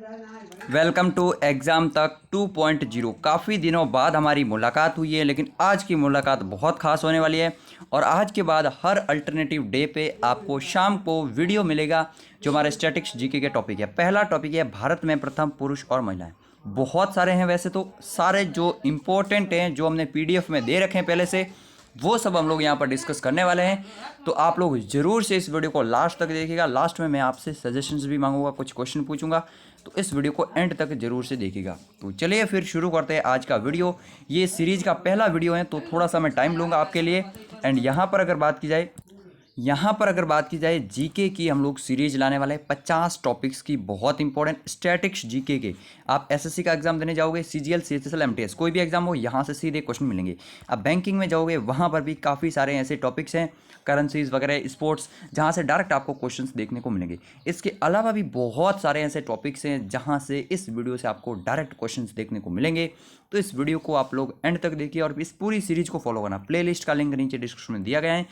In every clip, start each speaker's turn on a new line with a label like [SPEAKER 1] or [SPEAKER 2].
[SPEAKER 1] Welcome to exam तक 2.0। काफ़ी दिनों बाद हमारी मुलाकात हुई है, लेकिन आज की मुलाकात बहुत ख़ास होने वाली है। और आज के बाद हर अल्टरनेटिव डे पे आपको शाम को वीडियो मिलेगा जो हमारे स्टैटिक्स जीके के टॉपिक है। पहला टॉपिक है भारत में प्रथम पुरुष और महिलाएं। बहुत सारे हैं, वैसे तो सारे जो इम्पोर्टेंट हैं जो हमने पीडीएफ में दे रखे हैं पहले से, वो सब हम लोग यहाँ पर डिस्कस करने वाले हैं। तो आप लोग ज़रूर से इस वीडियो को लास्ट तक देखिएगा। लास्ट में मैं आपसे सजेशंस भी मांगूंगा, कुछ क्वेश्चन पूछूंगा, तो इस वीडियो को एंड तक जरूर से देखिएगा। तो चलिए फिर शुरू करते हैं आज का वीडियो। ये सीरीज़ का पहला वीडियो है, तो थोड़ा सा मैं टाइम लूँगा आपके लिए। एंड यहाँ पर अगर बात की जाए जीके की, हम लोग सीरीज लाने वाले हैं 50 टॉपिक्स की, बहुत इंपॉर्टेंट स्टैटिक्स जीके के। आप एसएससी का एग्जाम देने जाओगे, सीजीएल, सीएचएसएल, एमटीएस, कोई भी एग्जाम हो, यहाँ से सीधे क्वेश्चन मिलेंगे। अब बैंकिंग में जाओगे, वहाँ पर भी काफ़ी सारे ऐसे टॉपिक्स हैं, करेंसीज वगैरह, स्पोर्ट्स, जहाँ से डायरेक्ट आपको क्वेश्चंस देखने को मिलेंगे। इसके अलावा भी बहुत सारे ऐसे टॉपिक्स हैं जहाँ से इस वीडियो से आपको डायरेक्ट क्वेश्चंस देखने को मिलेंगे। तो इस वीडियो को आप लोग एंड तक देखिए और इस पूरी सीरीज को फॉलो करना। प्लेलिस्ट का लिंक नीचे डिस्क्रिप्शन में दिया गया है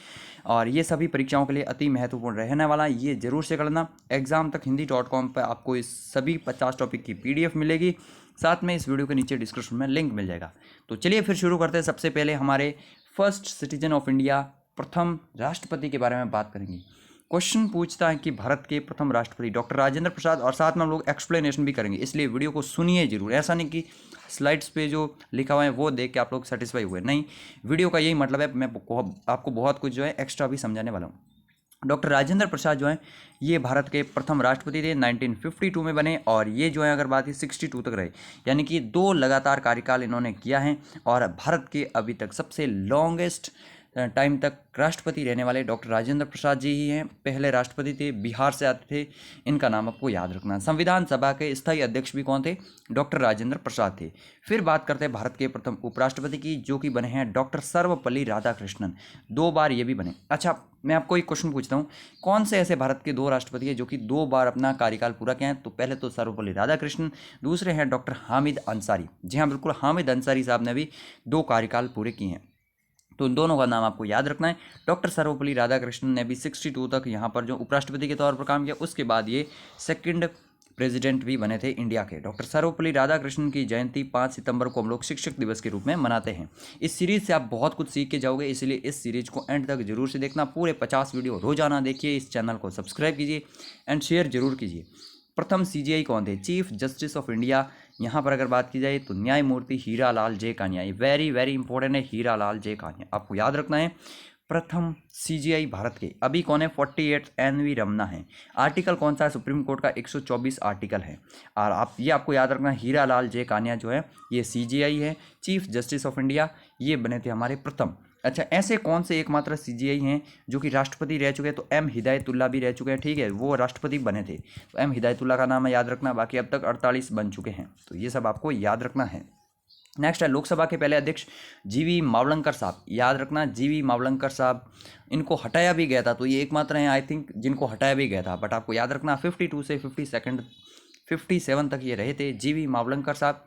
[SPEAKER 1] और ये सभी परीक्षाओं के लिए अति महत्वपूर्ण रहने वाला है, ये जरूर से करना। एग्जाम तक हिंदी.com पर आपको इस सभी 50 टॉपिक की पीडीएफ मिलेगी, साथ में इस वीडियो के नीचे डिस्क्रिप्शन में लिंक मिल जाएगा। तो चलिए फिर शुरू करते हैं। सबसे पहले हमारे फर्स्ट सिटीजन ऑफ इंडिया, प्रथम राष्ट्रपति के बारे में बात करेंगे। क्वेश्चन पूछता है कि भारत के प्रथम राष्ट्रपति डॉक्टर राजेंद्र प्रसाद, और साथ में हम लोग एक्सप्लेनेशन भी करेंगे, इसलिए वीडियो को सुनिए जरूर। ऐसा नहीं कि स्लाइड्स पे जो लिखा हुआ है वो देख के आप लोग सेटिस्फाई हुए, नहीं। वीडियो का यही मतलब है, मैं आपको बहुत कुछ जो है एक्स्ट्रा भी समझाने वाला हूँ। डॉक्टर राजेंद्र प्रसाद जो हैं ये भारत के प्रथम राष्ट्रपति थे, 1952 में बने, और ये जो है अगर बात है 62 तक रहे, यानी कि 2 लगातार कार्यकाल इन्होंने किया है। और भारत के अभी तक सबसे लॉन्गेस्ट टाइम तक राष्ट्रपति रहने वाले डॉक्टर राजेंद्र प्रसाद जी ही हैं। पहले राष्ट्रपति थे, बिहार से आते थे, इनका नाम आपको याद रखना है। संविधान सभा के स्थायी अध्यक्ष भी कौन थे? डॉक्टर राजेंद्र प्रसाद थे। फिर बात करते हैं भारत के प्रथम उपराष्ट्रपति की, जो कि बने हैं डॉक्टर सर्वपल्ली राधाकृष्णन। 2 बार ये भी बने। अच्छा, मैं आपको एक क्वेश्चन पूछता हूँ, कौन से ऐसे भारत के 2 राष्ट्रपति हैं जो कि 2 बार अपना कार्यकाल पूरा किए हैं? तो पहले तो सर्वपल्ली राधाकृष्णन, दूसरे हैं डॉक्टर हामिद अंसारी। जी हाँ, बिल्कुल, हामिद अंसारी साहब ने भी 2 कार्यकाल पूरे किए हैं। तो उन दोनों का नाम आपको याद रखना है। डॉक्टर सर्वपल्ली राधाकृष्णन ने भी 62 तक यहाँ पर जो उपराष्ट्रपति के तौर पर काम किया, उसके बाद ये सेकंड प्रेसिडेंट भी बने थे इंडिया के। डॉक्टर सर्वपल्ली राधाकृष्णन की जयंती 5 सितंबर को हम लोग शिक्षक दिवस के रूप में मनाते हैं। इस सीरीज से आप बहुत कुछ सीख के जाओगे, इसलिए इस सीरीज को एंड तक जरूर से देखना। पूरे 50 वीडियो रोजाना देखिए, इस चैनल को सब्सक्राइब कीजिए एंड शेयर जरूर कीजिए। प्रथम सीजीआई कौन थे? Chief justice of India. यहाँ पर अगर बात की जाए तो न्यायमूर्ति हीरालाल जे कानिया। ये वेरी वेरी इंपॉर्टेंट है, हीरालाल जे कानिया, आपको याद रखना है। प्रथम सीजीआई भारत के अभी कौन है? 48 एन.वी. रमना है। आर्टिकल कौन सा है? सुप्रीम कोर्ट का 124 आर्टिकल है। और आपको याद रखना, हीरालाल जे कानिया जो है ये सीजीआई है, चीफ जस्टिस ऑफ इंडिया, ये बने थे हमारे प्रथम। अच्छा, ऐसे कौन से एकमात्र सीजीआई हैं जो कि राष्ट्रपति रह चुके हैं? तो एम हिदायतुल्ला भी रह चुके हैं, ठीक है, वो राष्ट्रपति बने थे। तो एम हिदायतुल्ला का नाम है याद रखना। बाकी अब तक 48 बन चुके हैं, तो ये सब आपको याद रखना है। नेक्स्ट है लोकसभा के पहले अध्यक्ष जीवी मावलंकर साहब। याद रखना, जीवी मावलंकर साहब, इनको हटाया भी गया था, तो ये एकमात्र हैं आई थिंक जिनको हटाया भी गया था। बट आपको याद रखना 52 से 57 तक ये रहे थे जीवी मावलंकर साहब।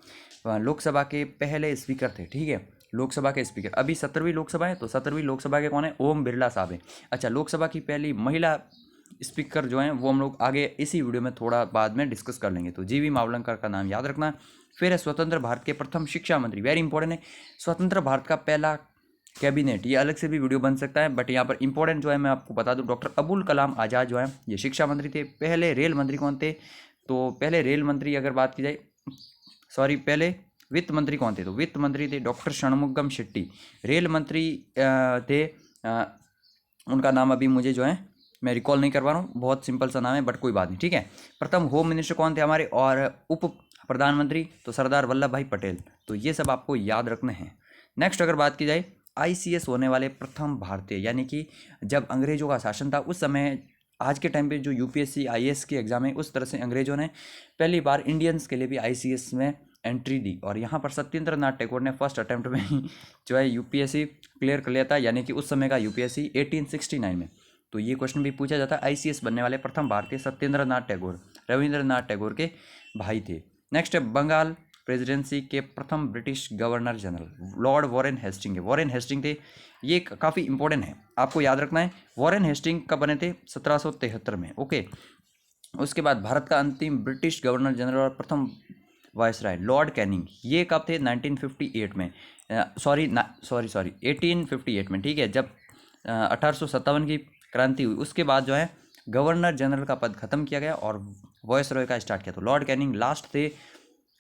[SPEAKER 1] लोकसभा के पहले स्पीकर थे, ठीक है, लोकसभा के स्पीकर। अभी 17वीं लोकसभा है, तो 17वीं लोकसभा के कौन है? ओम बिरला साहब है। अच्छा, लोकसभा की पहली महिला स्पीकर जो हैं वो हम लोग आगे इसी वीडियो में थोड़ा बाद में डिस्कस कर लेंगे। तो जीवी मावलंकर का नाम याद रखना। फिर है स्वतंत्र भारत के प्रथम शिक्षा मंत्री, वेरी इंपॉर्टेंट है। स्वतंत्र भारत का पहला कैबिनेट, ये अलग से भी वीडियो बन सकता है, बट यहाँ पर इंपॉर्टेंट जो है मैं आपको बता दूं, डॉक्टर अबुल कलाम आज़ाद जो है ये शिक्षा मंत्री थे। पहले रेल मंत्री कौन थे? तो पहले रेल मंत्री अगर बात की जाए, पहले वित्त मंत्री कौन थे? तो वित्त मंत्री थे डॉक्टर षणमुगम शेट्टी। रेल मंत्री थे, उनका नाम अभी मुझे जो है मैं रिकॉल नहीं कर पा रहा हूँ, बहुत सिंपल सा नाम है, बट कोई बात नहीं, ठीक है। प्रथम होम मिनिस्टर कौन थे हमारे? और उप प्रधानमंत्री तो सरदार वल्लभ भाई पटेल। तो ये सब आपको याद रखने हैं। नेक्स्ट अगर बात की जाए, आईसीएस होने वाले प्रथम भारतीय, यानी कि जब अंग्रेजों का शासन था उस समय, आज के टाइम पे जो यूपीएससी आईएएस की एग्जाम है, उस तरह से अंग्रेजों ने पहली बार इंडियंस के लिए भी आईसीएस में एंट्री दी। और यहाँ पर सत्येंद्र नाथ टैगोर ने फर्स्ट अटेम्प्ट में ही जो है यूपीएससी क्लियर कर लिया था, यानी कि उस समय का यूपीएससी 1869 में। तो ये क्वेश्चन भी पूछा जाता है, आईसीएस बनने वाले प्रथम भारतीय सत्येंद्र नाथ टैगोर, रविंद्रनाथ टैगोर के भाई थे। नेक्स्ट है बंगाल प्रेसिडेंसी के प्रथम British governor general lord Warren Hasting है। वॉरेन हेस्टिंग थे, ये काफ़ी इंपॉर्टेंट है, आपको याद रखना है। वॉरेन हेस्टिंग कब बने थे? 1773 में, ओके। उसके बाद भारत का अंतिम ब्रिटिश गवर्नर जनरल और प्रथम वायसराय लॉर्ड कैनिंग, ये कब थे? 1958 में, सॉरी 1858 में, ठीक है, जब 1857 की क्रांति हुई उसके बाद जो है गवर्नर जनरल का पद खत्म किया गया और वायसराय का स्टार्ट किया। तो लॉर्ड कैनिंग लास्ट थे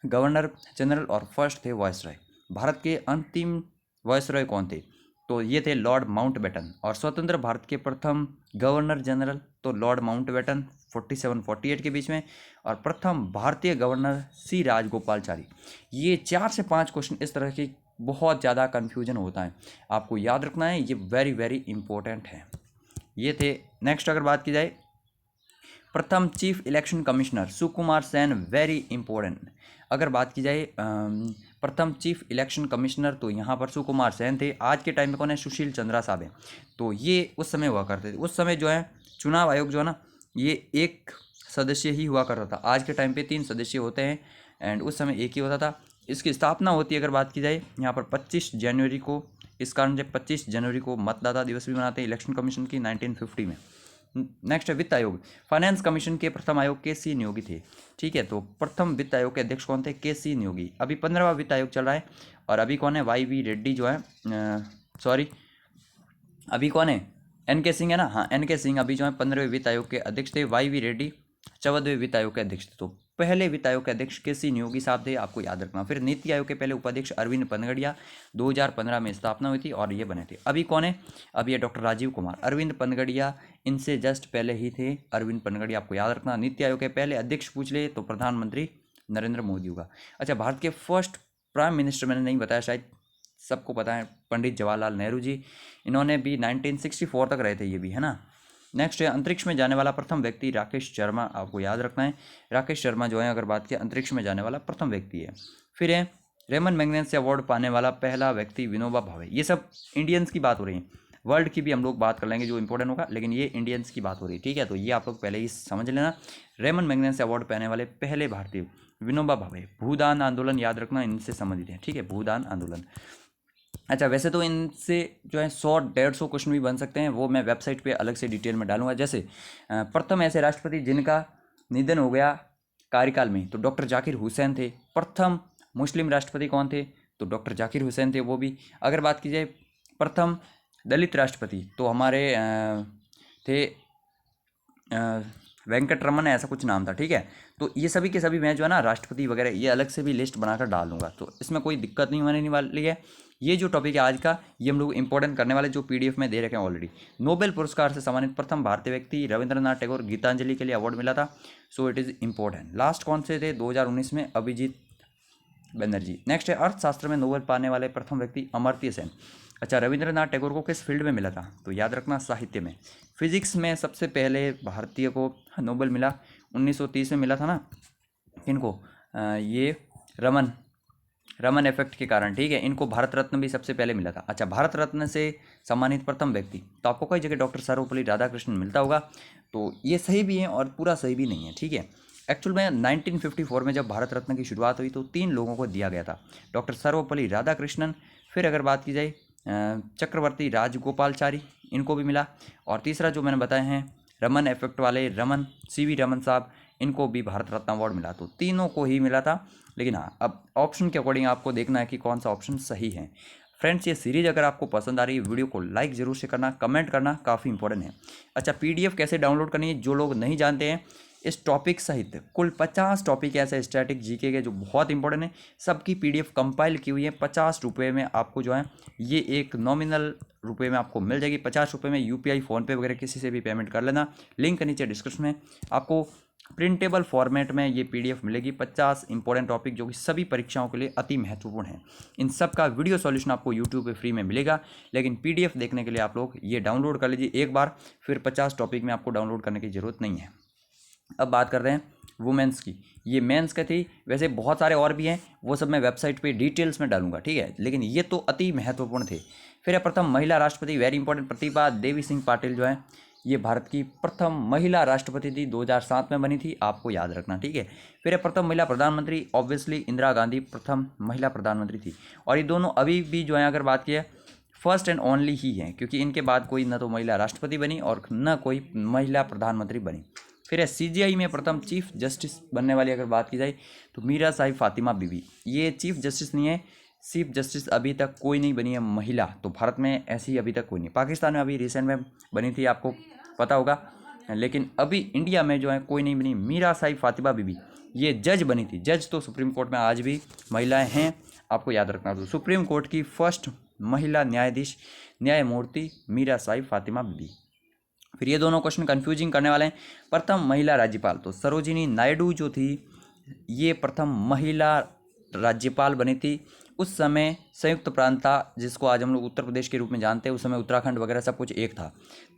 [SPEAKER 1] गवर्नर जनरल और फर्स्ट थे वायसराय। भारत के अंतिम वायसराय कौन थे? तो ये थे लॉर्ड माउंटबेटन। और स्वतंत्र भारत के प्रथम गवर्नर जनरल तो लॉर्ड माउंटबेटन 47-48 के बीच में, और प्रथम भारतीय गवर्नर सी राजगोपालचारी। ये 4 से 5 क्वेश्चन इस तरह की बहुत ज़्यादा कन्फ्यूजन होता है, आपको याद रखना है, ये वेरी वेरी इंपॉर्टेंट है। ये थे। नेक्स्ट अगर बात की जाए प्रथम chief election commissioner Sukumar Sen, very important. अगर बात की जाए प्रथम चीफ इलेक्शन कमिश्नर तो यहाँ पर सुकुमार सेन थे। आज के टाइम में कौन है? सुशील चंद्रा साहब हैं। तो ये उस समय हुआ करते थे। उस समय जो है चुनाव आयोग जो है ना, ये एक सदस्य ही हुआ करता था। आज के टाइम पे 3 सदस्य होते हैं एंड उस समय एक ही होता था। इसकी स्थापना होती है अगर बात की जाए यहाँ पर 25 जनवरी को। इस कारण से 25 जनवरी को मतदाता दिवस भी मनाते हैं इलेक्शन कमीशन की 1950 में। नेक्स्ट है वित्त आयोग। फाइनेंस कमीशन के प्रथम आयोग के सी नियोगी थे, ठीक है। तो प्रथम वित्त आयोग के अध्यक्ष कौन थे? के सी नियोगी। अभी 15वां वित्त आयोग चल रहा है और अभी कौन है? वाई वी रेड्डी जो है, सॉरी अभी कौन है? एन के सिंह है ना, हाँ एन के सिंह अभी जो है 15वें वित्त आयोग के अध्यक्ष थे। वाई वी रेड्डी 14वें वित्त आयोग के अध्यक्ष थे। तो पहले वित्त आयोग के अध्यक्ष के सी नियोगी साहब थे, आपको याद रखना। फिर नीति आयोग के पहले उपाध्यक्ष अरविंद पनगड़िया, 2015 में स्थापना हुई थी और ये बने थे। अभी कौन है? अभी ये डॉक्टर राजीव कुमार। अरविंद पनगड़िया इनसे जस्ट पहले ही थे। अरविंद पनगड़िया आपको याद रखना। नीति आयोग के पहले अध्यक्ष पूछ ले तो प्रधानमंत्री नरेंद्र मोदी होगा। अच्छा, भारत के फर्स्ट प्राइम मिनिस्टर मैंने नहीं बताया, शायद सबको पता है, पंडित जवाहरलाल नेहरू जी। इन्होंने भी 1964 तक रहे थे, ये भी है ना। नेक्स्ट है अंतरिक्ष में जाने वाला प्रथम व्यक्ति राकेश शर्मा, आपको याद रखना है। राकेश शर्मा जो है अगर बात की अंतरिक्ष में जाने वाला प्रथम व्यक्ति है। फिर है रेमन मैग्सेसे अवार्ड पाने वाला पहला व्यक्ति विनोबा भावे। ये सब इंडियंस की बात हो रही है, वर्ल्ड की भी हम लोग बात कर लेंगे जो इंपॉर्टेंट होगा, लेकिन ये इंडियंस की बात हो रही है, ठीक है। तो ये आप लोग पहले ही समझ लेना। रेमन मैग्सेसे अवार्ड पाने वाले पहले भारतीय विनोबा भावे। भूदान आंदोलन याद रखना, इनसे संबंधित है, ठीक है, भूदान आंदोलन। अच्छा, वैसे तो इनसे जो है 100-150 क्वेश्चन भी बन सकते हैं, वो मैं वेबसाइट पे अलग से डिटेल में डालूंगा। जैसे प्रथम ऐसे राष्ट्रपति जिनका निधन हो गया कार्यकाल में, तो डॉक्टर जाकिर हुसैन थे। प्रथम मुस्लिम राष्ट्रपति कौन थे? तो डॉक्टर जाकिर हुसैन थे, वो भी। अगर बात की जाए प्रथम दलित राष्ट्रपति तो हमारे थे वेंकट रमन, ऐसा कुछ नाम था, ठीक है। तो ये सभी के सभी मैं जो है ना राष्ट्रपति वगैरह ये अलग से भी लिस्ट बनाकर डाल दूंगा, तो इसमें कोई दिक्कत नहीं होने वाली है। ये जो टॉपिक है आज का, ये हम लोग इंपॉर्टेंट करने वाले, जो पीडीएफ में दे रखे हैं ऑलरेडी। नोबेल पुरस्कार से सम्मानित प्रथम भारतीय व्यक्ति रविंद्रनाथ टैगोर, गीतांजलि के लिए अवार्ड मिला था, सो इट इज़ इंपॉर्टेंट। लास्ट कौन से थे? 2019 में अभिजीत बनर्जी। नेक्स्ट है अर्थशास्त्र में नोबेल पाने वाले प्रथम व्यक्ति अमर्त्य सेन। अच्छा, रविंद्रनाथ टैगोर को किस फील्ड में मिला था? तो याद रखना, साहित्य में। फिजिक्स में सबसे पहले भारतीय को नोबेल मिला 1930 में मिला था ना, इनको ये रमन इफेक्ट के कारण, ठीक है। इनको भारत रत्न भी सबसे पहले मिला था। अच्छा, भारत रत्न से सम्मानित प्रथम व्यक्ति तो आपको कई जगह डॉक्टर सर्वपल्ली राधाकृष्णन मिलता होगा, तो ये सही भी है और पूरा सही भी नहीं है, ठीक है। एक्चुअल में 1954 में जब भारत रत्न की शुरुआत हुई तो 3 लोगों को दिया गया था, डॉक्टर सर्वपल्ली राधाकृष्णन, फिर अगर बात की जाए चक्रवर्ती राजगोपालचारी, इनको भी मिला, और तीसरा जो मैंने बताए हैं रमन इफेक्ट वाले रमन, सीवी रमन साहब, इनको भी भारत रत्न अवार्ड मिला। तो तीनों को ही मिला था, लेकिन हाँ अब ऑप्शन के अकॉर्डिंग आपको देखना है कि कौन सा ऑप्शन सही है। फ्रेंड्स, ये सीरीज अगर आपको पसंद आ रही है, वीडियो को लाइक जरूर से करना, कमेंट करना काफ़ी इंपॉर्टेंट है। अच्छा, पीडीएफ कैसे डाउनलोड करनी है, जो लोग नहीं जानते हैं, इस टॉपिक सहित कुल 50 टॉपिक ऐसे स्टैटिक जीके के जो बहुत इंपॉर्टेंट है, सबकी पीडीएफ कंपाइल की हुई है। 50 रुपये में आपको जो है ये एक नॉमिनल रुपये में आपको मिल जाएगी। 50 रुपये में यूपीआई, फ़ोनपे वगैरह किसी से भी पेमेंट कर लेना, लिंक नीचे डिस्क्रिप्शन में। आपको प्रिंटेबल फॉर्मेट में ये पीडीएफ मिलेगी, 50 इंपॉर्टेंट टॉपिक जो कि सभी परीक्षाओं के लिए अति महत्वपूर्ण है। इन सब का वीडियो सॉल्यूशन आपको यूट्यूब पे फ्री में मिलेगा, लेकिन पीडीएफ देखने के लिए आप लोग ये डाउनलोड कर लीजिए एक बार, फिर 50 टॉपिक में आपको डाउनलोड करने की ज़रूरत नहीं है। अब बात करते हैं वुमेंस की। ये मेंस का थी, वैसे बहुत सारे और भी हैं, वो सब मैं वेबसाइट पे डिटेल्स में डालूंगा, ठीक है, लेकिन ये तो अति महत्वपूर्ण थे। फिर है प्रथम महिला राष्ट्रपति, वेरी इंपॉर्टेंट, प्रतिभा देवी सिंह पाटिल जो है ये भारत की प्रथम महिला राष्ट्रपति थी, 2007 में बनी थी, आपको याद रखना, ठीक है। फिर है प्रथम महिला प्रधानमंत्री, ऑब्वियसली इंदिरा गांधी प्रथम महिला प्रधानमंत्री थी, और ये दोनों अभी भी जो है अगर बात की है फर्स्ट एंड ओनली ही हैं, क्योंकि इनके बाद कोई न तो महिला राष्ट्रपति बनी और न कोई महिला प्रधानमंत्री बनी। फिर है सीजीआई में प्रथम चीफ जस्टिस बनने वाली अगर बात की जाए तो मीरा साहिब फातिमा बीबी। ये चीफ जस्टिस नहीं है, चीफ जस्टिस अभी तक कोई नहीं बनी है महिला, तो भारत में ऐसी अभी तक कोई नहीं। पाकिस्तान में अभी रिसेंट में बनी थी, आपको पता होगा, लेकिन अभी इंडिया में जो है कोई नहीं बनी। मीरा साहिब फातिमा बीबी ये जज बनी थी। जज तो सुप्रीम कोर्ट में आज भी महिलाएं हैं, आपको याद रखना। तो सुप्रीम कोर्ट की फर्स्ट महिला न्यायाधीश न्यायमूर्ति मीरा साहिब फातिमा बीबी। फिर ये दोनों क्वेश्चन कंफ्यूजिंग करने वाले हैं। प्रथम महिला राज्यपाल, तो सरोजिनी नायडू जो थी ये प्रथम महिला राज्यपाल बनी थी। उस समय संयुक्त प्रांत था, जिसको आज हम लोग उत्तर प्रदेश के रूप में जानते हैं, उस समय उत्तराखंड वगैरह सब कुछ एक था।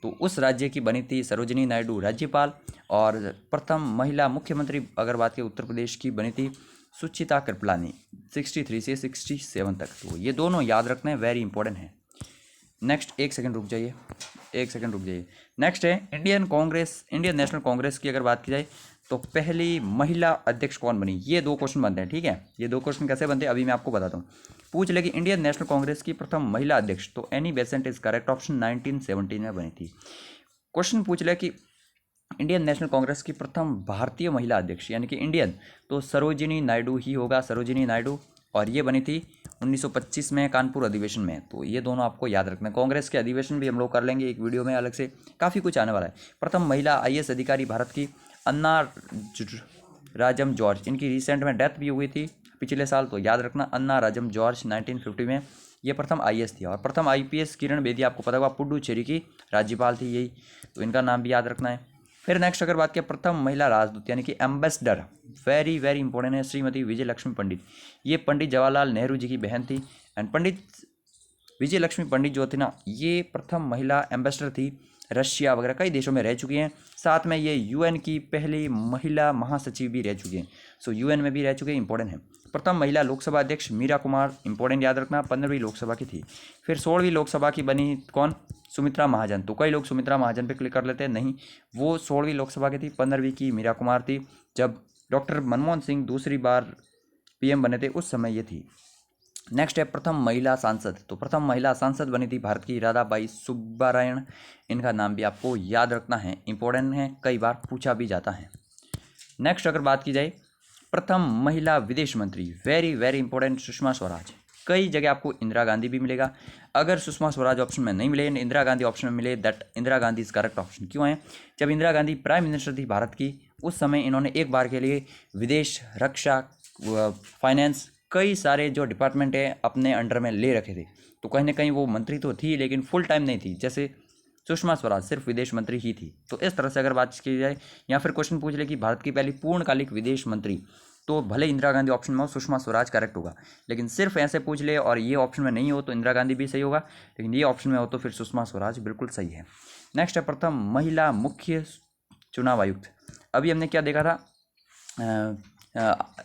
[SPEAKER 1] तो उस राज्य की बनी थी सरोजिनी नायडू राज्यपाल। और प्रथम महिला मुख्यमंत्री अगर बात करें उत्तर प्रदेश की बनी थी सुचिता कृपलानी 63 से 67 तक। तो ये दोनों याद रखना है, वेरी इंपॉर्टेंट है। नेक्स्ट एक सेकंड रुक जाइए। नेक्स्ट है इंडियन नेशनल कांग्रेस की अगर बात की जाए तो पहली महिला अध्यक्ष कौन बनी। ये दो क्वेश्चन बनते हैं, ठीक है। ये दो क्वेश्चन कैसे बनते हैं अभी मैं आपको बताता हूँ। पूछ ले कि इंडियन नेशनल कांग्रेस की प्रथम महिला अध्यक्ष, तो Annie Besant is correct option, 1917 में बनी थी। क्वेश्चन पूछ ले कि इंडियन नेशनल कांग्रेस की प्रथम भारतीय महिला अध्यक्ष यानी कि इंडियन, तो सरोजिनी नायडू ही होगा, सरोजिनी नायडू। और ये बनी थी 1925 में कानपुर अधिवेशन में। तो ये दोनों आपको याद रखना है। कांग्रेस के अधिवेशन भी हम लोग कर लेंगे एक वीडियो में अलग से, काफ़ी कुछ आने वाला है। प्रथम महिला आईएएस अधिकारी भारत की अन्ना राजम जॉर्ज, इनकी रिसेंट में डेथ भी हुई थी पिछले साल, तो याद रखना अन्ना राजम जॉर्ज 1950 में ये प्रथम आईएएस थी। और प्रथम आईपीएस किरण बेदी, आपको पता होगा पुडुचेरी की राज्यपाल थी यही, तो इनका नाम भी याद रखना है। फिर नेक्स्ट अगर बात करें प्रथम महिला राजदूत यानी कि एम्बेसडर, वेरी वेरी इंपॉर्टेंट है, श्रीमती विजय लक्ष्मी पंडित। ये पंडित जवाहरलाल नेहरू जी की बहन थी। एंड पंडित विजय लक्ष्मी पंडित जो थी ना, ये प्रथम महिला एम्बेसडर थी, रशिया वगैरह कई देशों में रह चुकी हैं। साथ में ये यूएन की पहली महिला महासचिव भी रह चुकी हैं, सो यूएन में भी रह चुके हैं, इंपॉर्टेंट है। प्रथम महिला लोकसभा अध्यक्ष मीरा कुमार, इंपॉर्टेंट याद रखना, 15वीं लोकसभा की थी। फिर 16वीं लोकसभा की बनी कौन, सुमित्रा महाजन। तो कई लोग सुमित्रा महाजन पे क्लिक कर लेते हैं, नहीं, वो 16वीं लोकसभा की थी। 15वीं की मीरा कुमार थी। जब डॉक्टर मनमोहन सिंह दूसरी बार पीएम बने थे उस समय ये थी। नेक्स्ट है प्रथम महिला सांसद, तो प्रथम महिला सांसद बनी थी भारत की राधाबाई सुब्बारायण। इनका नाम भी आपको याद रखना है, इंपॉर्टेंट है, कई बार पूछा भी जाता है। नेक्स्ट अगर बात की जाए प्रथम महिला विदेश मंत्री, very very important, Sushma Swaraj. कई जगह आपको इंदिरा गांधी भी मिलेगा। अगर सुषमा स्वराज ऑप्शन में नहीं मिले, इंदिरा गांधी ऑप्शन में मिले, that Indira Gandhi is correct option. क्यों है, जब इंदिरा गांधी प्राइम मिनिस्टर थी भारत की, उस समय इन्होंने एक बार के लिए विदेश, रक्षा, फाइनेंस, कई सारे जो डिपार्टमेंट है अपने अंडर में ले रखे थे। तो कहीं ना कहीं वो मंत्री तो थी लेकिन फुल टाइम नहीं थी, जैसे सुषमा स्वराज सिर्फ विदेश मंत्री ही थी। तो इस तरह से अगर बात की जाए, या फिर क्वेश्चन पूछ ले कि भारत की पहली पूर्णकालिक विदेश मंत्री, तो भले इंदिरा गांधी ऑप्शन में हो, सुषमा स्वराज करेक्ट होगा। लेकिन सिर्फ ऐसे पूछ ले और ये ऑप्शन में नहीं हो तो इंदिरा गांधी भी सही होगा, लेकिन ये ऑप्शन में हो तो फिर सुषमा स्वराज बिल्कुल सही है। नेक्स्ट है प्रथम महिला मुख्य चुनाव आयुक्त। अभी हमने क्या देखा था,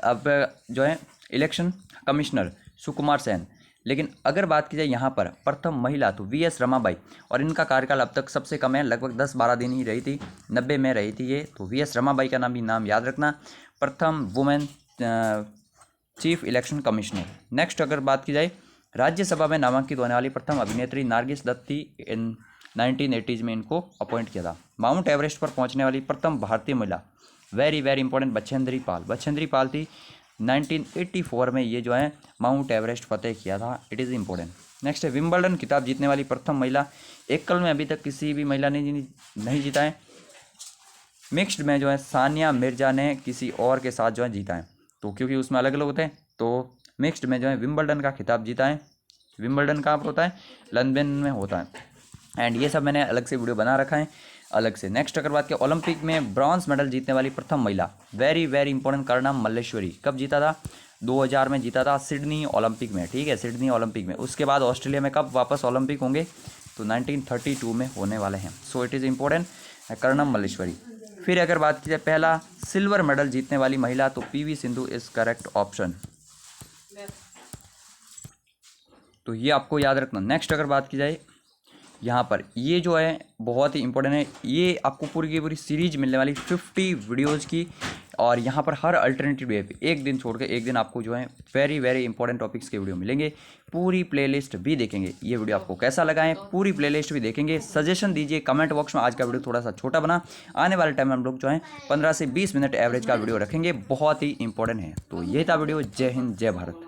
[SPEAKER 1] अब जो है इलेक्शन कमिश्नर सुकुमार सेन। लेकिन अगर बात की जाए यहाँ पर प्रथम महिला, तो वीएस रमाबाई, और इनका कार्यकाल अब तक सबसे कम है, लगभग 10-12 दिन ही रही थी, 90 में रही थी ये। तो वीएस रमाबाई का नाम भी नाम याद रखना, प्रथम women chief election commissioner. Next अगर बात की जाए राज्यसभा में नामांकित होने वाली प्रथम अभिनेत्री नारगिस दत्त थी, इन 1980s में इनको अपॉइंट किया था। माउंट एवरेस्ट पर पहुँचने वाली प्रथम भारतीय महिला, very very important, Bachendri Pal. Bachendri Pal थी 1984 में, ये जो है माउंट एवरेस्ट फतेह किया था, इट इज़ इंपॉर्टेंट। नेक्स्ट है विंबलडन खिताब जीतने वाली प्रथम महिला। एकल में अभी तक किसी भी महिला ने नहीं जीता है। मिक्स्ड में जो है सानिया मिर्जा ने किसी और के साथ जो है जीता है, तो क्योंकि उसमें अलग अलग होते हैं, तो मिक्स्ड में जो है विंबलडन का खिताब जीता है। विंबलडन कहाँ पर होता है, लंदन में होता है। एंड ये सब मैंने अलग से वीडियो बना रखा है अलग से। नेक्स्ट अगर बात करें ओलंपिक में ब्रॉन्ज मेडल जीतने वाली प्रथम महिला, very very important, Karnam Malleswari. कब जीता था, 2000 में जीता था, सिडनी ओलंपिक में, ठीक है, सिडनी ओलंपिक में। उसके बाद ऑस्ट्रेलिया में कब वापस ओलंपिक होंगे, तो 1932 में होने वाले हैं। So it is important, Karnam Malleswari. फिर अगर बात की जाए पहला सिल्वर मेडल जीतने वाली महिला, तो PV Sindhu is correct option, तो ये आपको याद रखना। नेक्स्ट अगर बात की जाए यहाँ पर ये जो है बहुत ही इंपॉर्टेंट है। ये आपको पूरी की पूरी सीरीज मिलने वाली 50 वीडियोज़ की, और यहाँ पर हर अल्टरनेटिव डे पे एक दिन छोड़ के एक दिन आपको जो है वेरी वेरी इंपॉर्टेंट टॉपिक्स के वीडियो मिलेंगे। पूरी प्लेलिस्ट भी देखेंगे। ये वीडियो आपको कैसा लगा है, पूरी प्लेलिस्ट भी देखेंगे। सजेशन दीजिए कमेंट बॉक्स में। आज का वीडियो थोड़ा सा छोटा बना, आने वाले टाइम में हम लोग जो है 15 से 20 मिनट एवरेज का वीडियो रखेंगे, बहुत ही इंपॉर्टेंट है। तो ये था वीडियो। जय हिंद, जय भारत।